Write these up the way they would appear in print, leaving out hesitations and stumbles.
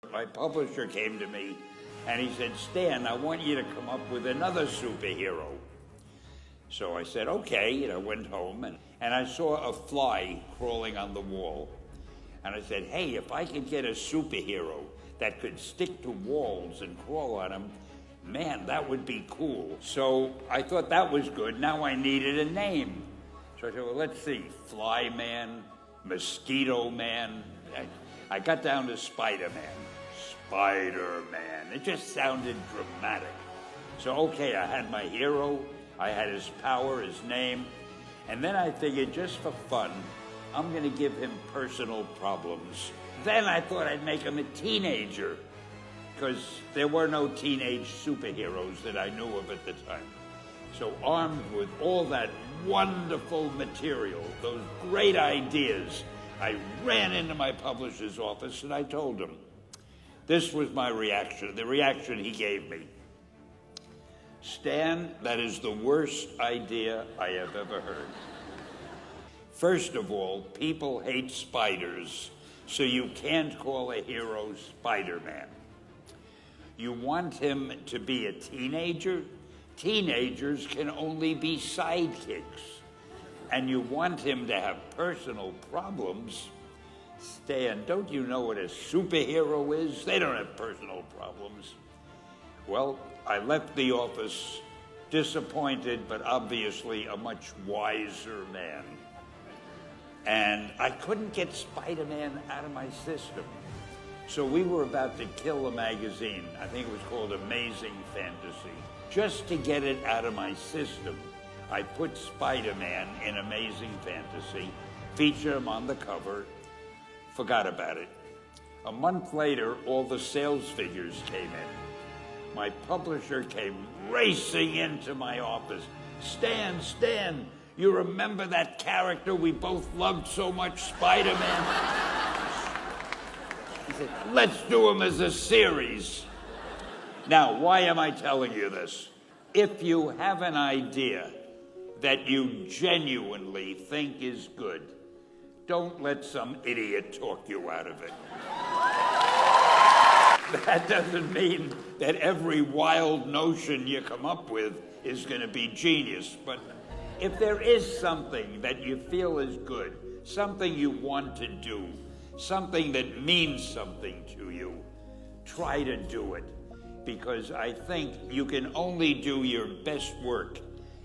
My publisher came to me and he said, Stan, I want you to come up with another superhero. So I said, okay, and I went home and I saw a fly crawling on the wall. And I said, hey, if I could get a superhero that could stick to walls and crawl on them, man, that would be cool. So I thought that was good. Now I needed a name. So I said, well, let's see, Fly Man, Mosquito Man. I got down to Spiderman. Spider-Man. It just sounded dramatic. So, okay, I had my hero, I had his power, his name, and then I figured just for fun, I'm going to give him personal problems. Then I thought I'd make him a teenager, because there were no teenage superheroes that I knew of at the time. So armed with all that wonderful material, those great ideas, I ran into my publisher's office and I told him. This was my reaction, the reaction he gave me. Stan, that is the worst idea I have ever heard. First of all, people hate spiders, so you can't call a hero Spider-Man. You want him to be a teenager? Teenagers can only be sidekicks. And you want him to have personal problems? Stan, don't you know what a superhero is? They don't have personal problems. Well, I left the office disappointed, but obviously a much wiser man. And I couldn't get Spider-Man out of my system. So we were about to kill a magazine. I think it was called Amazing Fantasy. Just to get it out of my system, I put Spider-Man in Amazing Fantasy, featured him on the cover, forgot about it. A month later, all the sales figures came in. My publisher came racing into my office. Stan, you remember that character we both loved so much, Spider-Man? He said, let's do him as a series. Now, why am I telling you this? If you have an idea that you genuinely think is good, don't let some idiot talk you out of it. That doesn't mean that every wild notion you come up with is going to be genius, but if there is something that you feel is good, something you want to do, something that means something to you, try to do it. Because I think you can only do your best work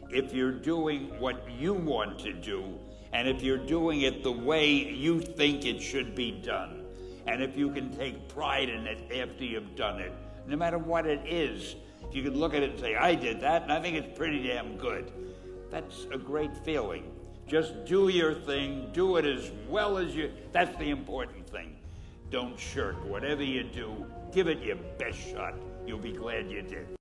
if you're doing what you want to do, and if you're doing it the way you think it should be done, and if you can take pride in it after you've done it, no matter what it is. If you can look at it and say, I did that, and I think it's pretty damn good. That's a great feeling. Just do your thing, do it as well as you, that's the important thing. Don't shirk. Whatever you do, give it your best shot. You'll be glad you did.